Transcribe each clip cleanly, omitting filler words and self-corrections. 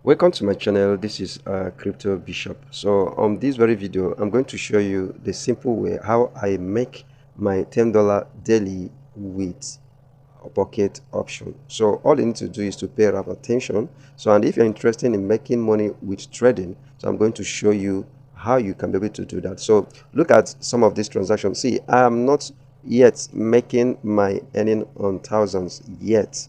Welcome to my channel. This is Crypto Bishop. So on this very video, I'm going to show you the simple way how I make my $10 daily with a pocket option. So all you need to do is to pay up attention. So, and if you're interested in making money with trading, so I'm going to show you how you can be able to do that. So look at some of these transactions. See, I am not yet making my earning on thousands yet,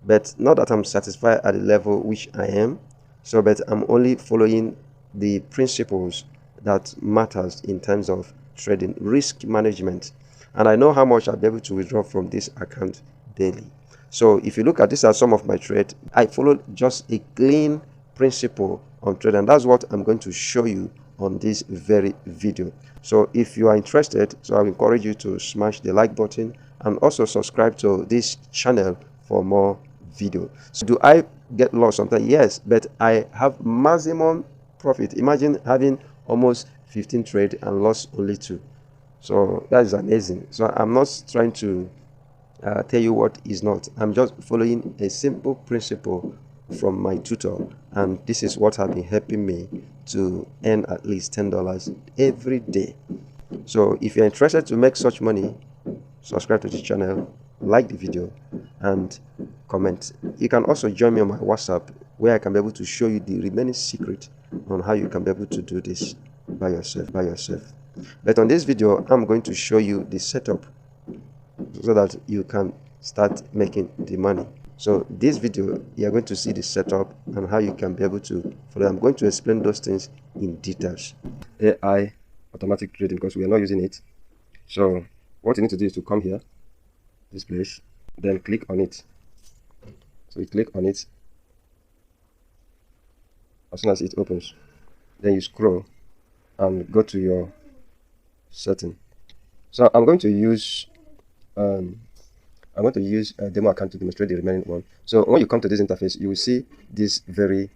but not that I'm satisfied at the level which I am. So, but I'm only following the principles that matters in terms of trading, risk management, and I know how much I'll be able to withdraw from this account daily. So if you look at this, are some of my trade, I follow just a clean principle on trade, and that's what I'm going to show you on this very video. So if you are interested, so I encourage you to smash the like button and also subscribe to this channel for more video. So do I get lost sometimes? Yes, but I have maximum profit. Imagine having almost 15 trade and lost only 2. So that is amazing. So I'm not trying to tell you what is not. I'm just following a simple principle from my tutor, and this is what has been helping me to earn at least $10 every day. So if you're interested to make such money, subscribe to the channel, like the video, and comment. You can also join me on my WhatsApp, where I can be able to show you the remaining secret on how you can be able to do this by yourself. But on this video, I'm going to show you the setup so that you can start making the money. So this video, you're going to see the setup and how you can be able to follow. I'm going to explain those things in details. AI automatic trading, because we are not using it. So what you need to do is to come here, this place, then click on it. So you click on it. As soon as it opens, then you scroll and go to your setting. So I'm going to use a demo account to demonstrate the remaining one. So when you come to this interface, you will see this very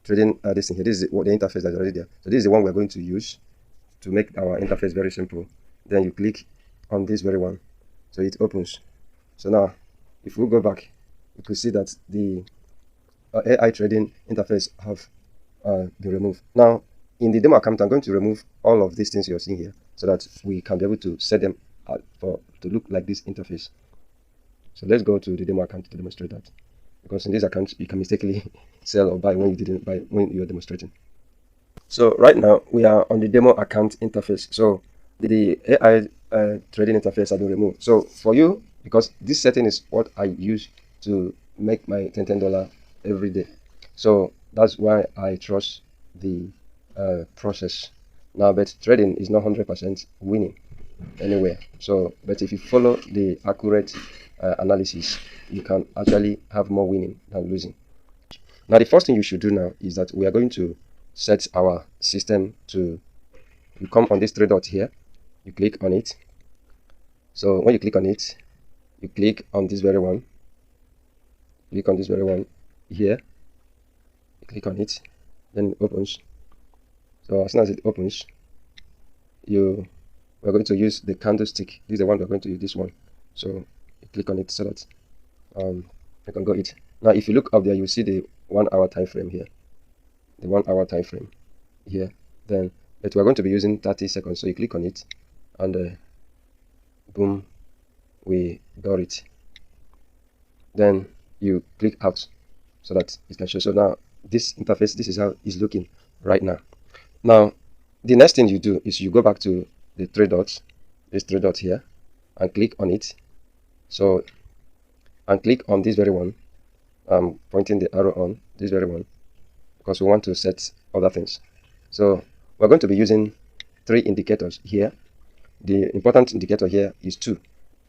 trading this thing here. This is the interface that's already there. So this is the one we're going to use to make our interface very simple. Then you click on this very one, so it opens. So now, if we go back, you can see that the AI trading interface have been removed. Now, in the demo account, I'm going to remove all of these things you're seeing here, so that we can be able to set them to look like this interface. So let's go to the demo account to demonstrate that, because in this account you can mistakenly sell or buy when you didn't buy when you're demonstrating. So right now we are on the demo account interface. So the AI trading interface has been removed. So for you, because this setting is what I use to make my $10 every day, so that's why I trust the process. Now, but trading is not 100% winning anywhere. So, but if you follow the accurate analysis, you can actually have more winning than losing. Now, the first thing you should do now is that we are going to set our system to, you come on this three dots here, you click on it. So when you click on it, you click on this very one, click on this very one here, you click on it, then it opens. So as soon as it opens, we're going to use the candlestick. This is the one we're going to use, this one. So you click on it so that you can go it. Now if you look up there, you see the 1 hour time frame here, the 1 hour time frame here. Then but we're going to be using 30 seconds, so you click on it, and boom, we got it. Then you click out so that it can show. So now this interface, this is how it's looking right now. Now the next thing you do is you go back to the three dots, this three dots here, and click on it. So and click on this very one. I'm pointing the arrow on this very one because we want to set other things. So we're going to be using 3 indicators here. The important indicator here is 2.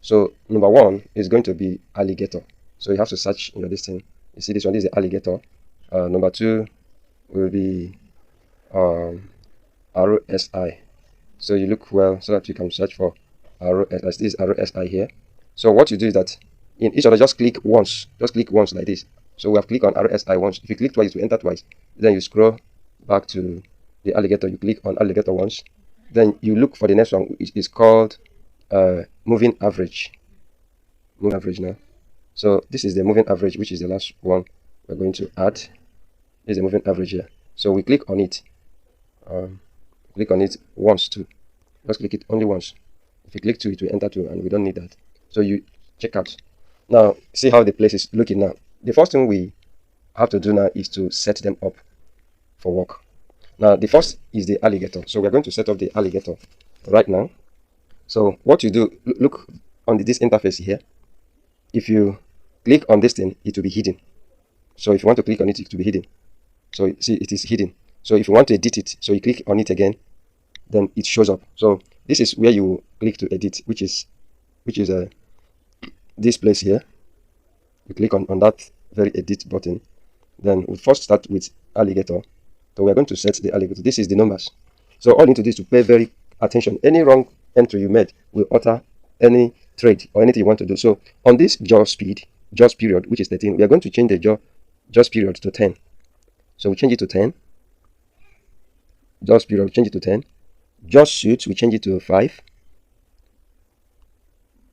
So number 1 is going to be alligator. So you have to search in your listing. You see this one, this is the alligator. Number 2 will be RSI. So you look well so that you can search for RSI. This is RSI here. So what you do is that in each other, just click once like this. So we have clicked on RSI once. If you click twice, you enter twice. Then you scroll back to the alligator. You click on alligator once. Then you look for the next one, which is called moving average. Moving average now. So this is the moving average, which is the last one we're going to add. This is a moving average here. So we click on it. Click on it once too. Just click it only once. If you click to it, we enter to, and we don't need that. So you check out. Now see how the place is looking now. The first thing we have to do now is to set them up for work. Now the first is the alligator. So we're going to set up the alligator right now. So what you do, look on this interface here. If you click on this thing, it will be hidden. So if you want to click on it, it will be hidden. So see, it is hidden. So if you want to edit it, so you click on it again, then it shows up. So this is where you click to edit, which is this place here. You click on that very edit button. Then we first start with alligator. So we are going to set the alligator. This is the numbers. So all you need to do is to pay very attention. Any wrong entry you made will alter any trade or anything you want to do. So on this jaw period, which is 13, we are going to change the jaws period to 10. So we change it to 10. Jaws period, we change it to 10. Jaws shift, we change it to 5.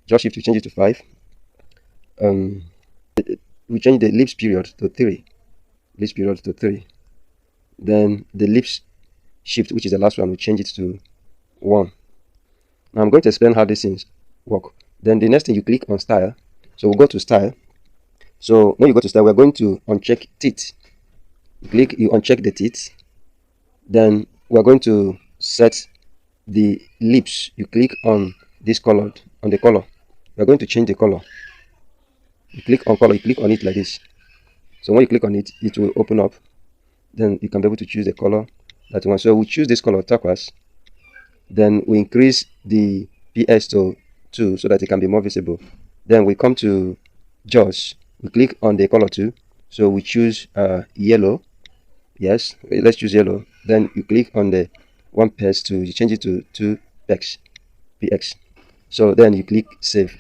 Jaws shift, we change it to 5. We change the lips period to 3. Lips period to 3. Then the lips shift, which is the last one, we change it to 1. Now I'm going to explain how these things work. Then the next thing, you click on style. So we'll go to style. So when you go to style, we're going to uncheck teeth. You uncheck the teeth. Then we're going to set the lips. You click on this color, on the color. We're going to change the color. You click on color, you click on it like this. So when you click on it, it will open up. Then you can be able to choose the color that you want. So we choose this color, turquoise. Then we increase the PS to 2 so that it can be more visible. Then we come to jaws. We click on the color 2. So we choose yellow. Yes, let's choose yellow. Then you click on the 1 px to change it to 2 px. So then you click save.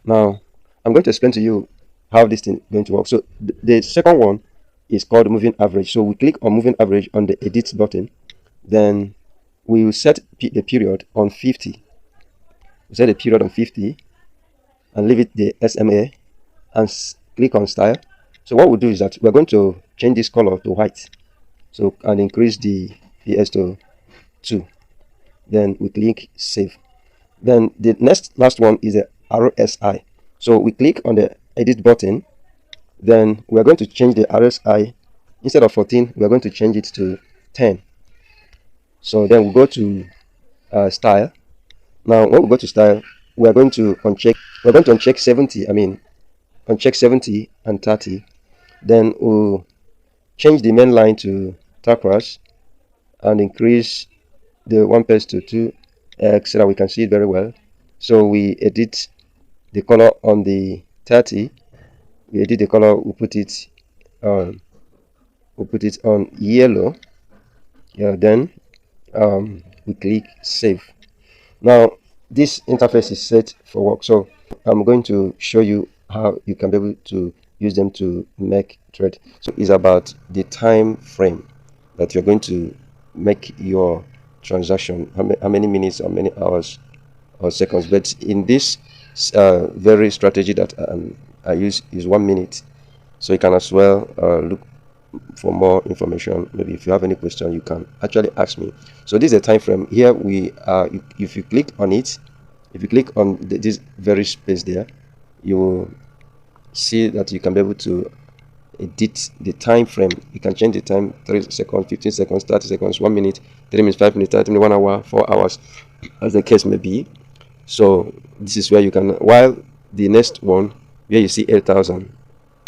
Now I'm going to explain to you how this thing is going to work. So the second one is called moving average. So we click on moving average on the edit button. Then we will set the period on 50. We set the period on 50 and leave it the SMA and click on style. So what we'll do is that we're going to change this color to white. So and increase the PS to 2. Then we click save. Then the last one is the RSI. So we click on the edit button. Then we are going to change the RSI. Instead of 14, we are going to change it to 10. So then we go to style. Now when we go to style, we are going to uncheck. We're going to uncheck 70. Uncheck 70 and 30. Then we'll change the main line to turquoise and increase the 1 px to 2x so that we can see it very well. So we edit the color on the 30. We edit the color. We put it on yellow. Yeah. Then we click save. Now this interface is set for work. So I'm going to show you how you can be able to use them to make trade. So it's about the time frame that you're going to make your transaction, how many minutes or many hours or seconds. But in this very strategy that I use is 1 minute. So you can as well look for more information. Maybe if you have any question, you can actually ask me. So this is the time frame. Here we are. If you click on it, if you click on this very space there, you will see that you can be able to edit the time frame. You can change the time: 3 seconds, 15 seconds, 30 seconds, 1 minute, 3 minutes, 5 minutes, 30 minutes, 1 hour, 4 hours, as the case may be. So this is where you can. While the next one, where you see 8,000,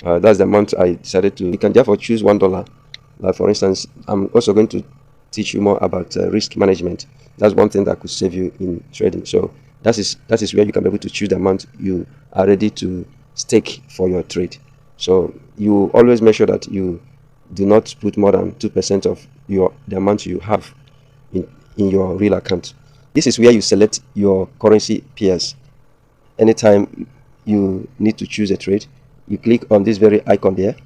that's the amount I decided to. You can therefore choose $1. Like for instance, I'm also going to teach you more about risk management. That's one thing that could save you in trading. So that is where you can be able to choose the amount you are ready to stake for your trade. So you always make sure that you do not put more than 2% of the amount you have in your real account. This is where you select your currency pairs. Anytime you need to choose a trade, you click on this very icon there.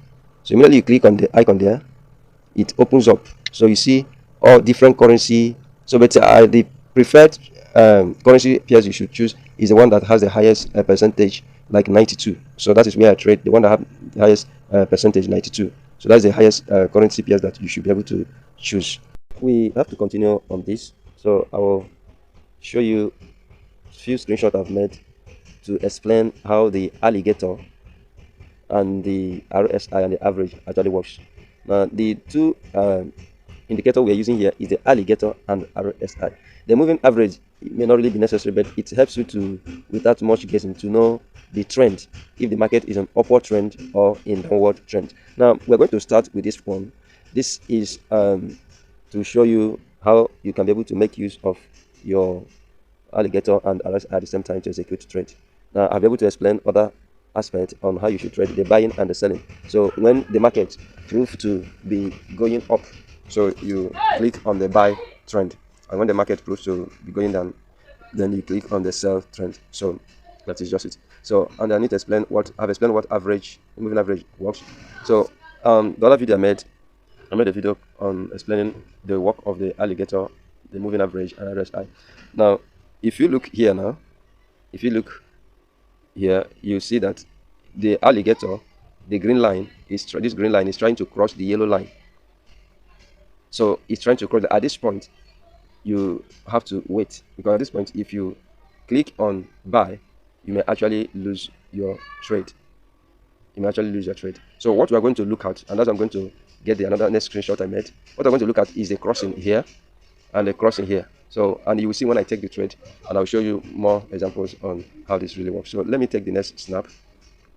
So immediately you click on the icon there, it opens up. So you see all different currency. So but the preferred currency pairs you should choose is the one that has the highest percentage, like 92. So that is where I trade, the one that has the highest percentage, 92. So that's the highest current CPS that you should be able to choose. We have to continue on this. So I will show you a few screenshots I've made to explain how the alligator and the RSI and the average actually works. Now, the two indicator we're using here is the alligator and RSI. The moving average may not really be necessary, but it helps you to, without much guessing, to know the trend, if the market is an upward trend or in downward trend. Now, we're going to start with this one. This is to show you how you can be able to make use of your alligator and RSI at the same time to execute trade. Now, I'll be able to explain other aspects on how you should trade the buying and the selling. So when the market proves to be going up, so you click on the buy trend, and when the market proves to be going down, then you click on the sell trend. So that is just it. So, and I need to explain what I've explained what average moving average works. So the other video I made a video on explaining the work of the alligator, the moving average, and RSI. Now, if you look here now, if you look here, you see that the alligator, the green line is this green line is trying to cross the yellow line. So it's trying to cross. At this point, you have to wait, because at this point, if you click on buy, you may actually lose your trade. You may actually lose your trade. So what we are going to look at, and as I'm going to get the another next screenshot I made, what I'm going to look at is the crossing here and the crossing here. So, and you will see when I take the trade, and I'll show you more examples on how this really works. So let me take the next snap.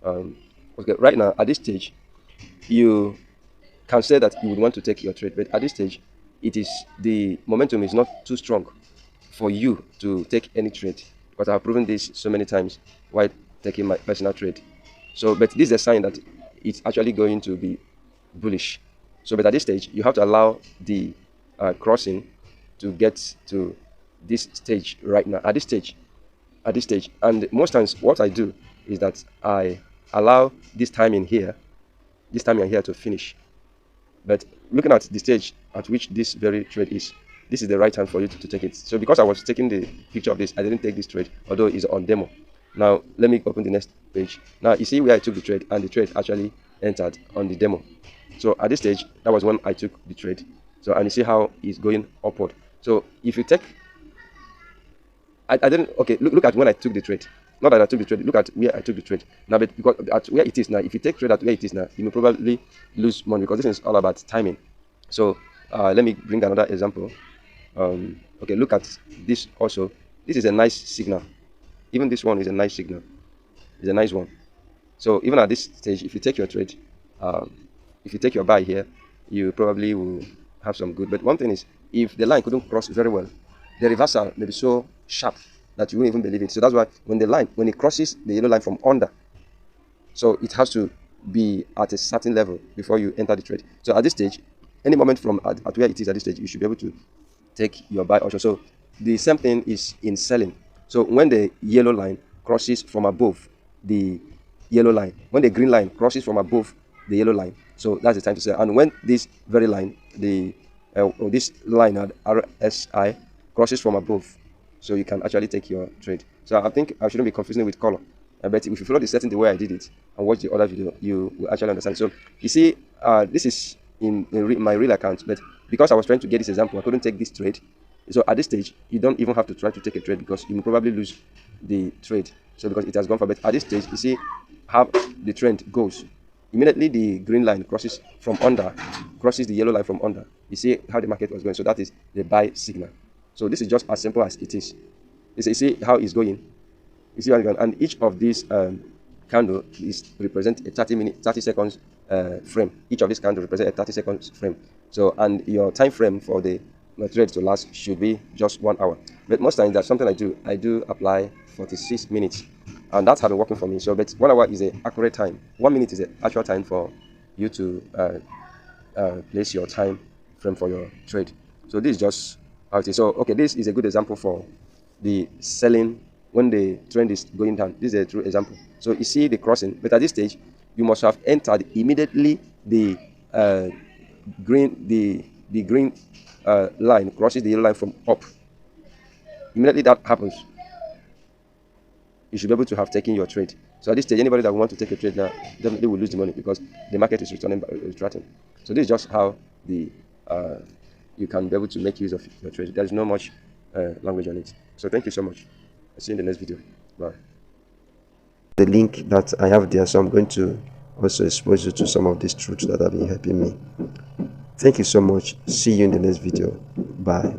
Okay, right now at this stage, you can say that you would want to take your trade, but at this stage, the momentum is not too strong for you to take any trade, because I have proven this so many times while taking my personal trade. So, but this is a sign that it's actually going to be bullish. So, but at this stage, you have to allow the crossing to get to this stage right now. At this stage, and most times, what I do is that I allow this timing here to finish. But looking at the stage at which this very trade is, this is the right time for you to take it. So because I was taking the picture of this, I didn't take this trade, although it's on demo. Now let me open the next page. Now you see where I took the trade, and the trade actually entered on the demo. So at this stage, that was when I took the trade. So, and you see how it's going upward. So if you take, I didn't, okay, look at when I took the trade. Not that I took the trade, look at where I took the trade. Now, but because at where it is now, if you take trade at where it is now, you may probably lose money, because this is all about timing. So let me bring another example. Okay, look at this also. This is a nice signal. Even this one is a nice signal. It's a nice one. So even at this stage, if you take your trade, if you take your buy here, you probably will have some good. But one thing is, if the line couldn't cross very well, the reversal may be so sharp that you won't even believe it. So that's why when it crosses the yellow line from under, so it has to be at a certain level before you enter the trade. So at this stage, any moment from at where it is at this stage, you should be able to take your buy also. So the same thing is in selling. So when the yellow line crosses from above the yellow line, when the green line crosses from above the yellow line, so that's the time to sell. And when this very line, this line at RSI crosses from above, so you can actually take your trade. So I think I shouldn't be confusing with color. But if you follow the setting the way I did it and watch the other video, you will actually understand. So you see, this is in my real account, but because I was trying to get this example, I couldn't take this trade. So at this stage, you don't even have to try to take a trade, because you will probably lose the trade. So because it has gone for, but at this stage, you see how the trend goes. Immediately the green line crosses from under, crosses the yellow line from under. You see how the market was going. So that is the buy signal. So this is just as simple as it is. You see how it's going. You see how it's going, and each of these candle is represent a 30 seconds frame. Each of these candles represent a 30 seconds frame. So, and your time frame for the trade to last should be just 1 hour. But most times that's something I do apply 46 minutes, and that's been working for me. So, but 1 hour is an accurate time. 1 minute is the actual time for you to place your time frame for your trade. So this is just how it is. So okay, this is a good example for the selling when the trend is going down. This is a true example. So you see the crossing, but at this stage, you must have entered immediately the green line crosses the yellow line from up. Immediately that happens, you should be able to have taken your trade. So at this stage, anybody that want to take a trade now definitely will lose the money because the market is retracting. So this is just how the you can be able to make use of your trade. There's no much language on it. So thank you so much. I'll see you in the next video. Bye. The link that I have there, so I'm going to also expose you to some of these truths that have been helping me. Thank you so much. See you in the next video. Bye.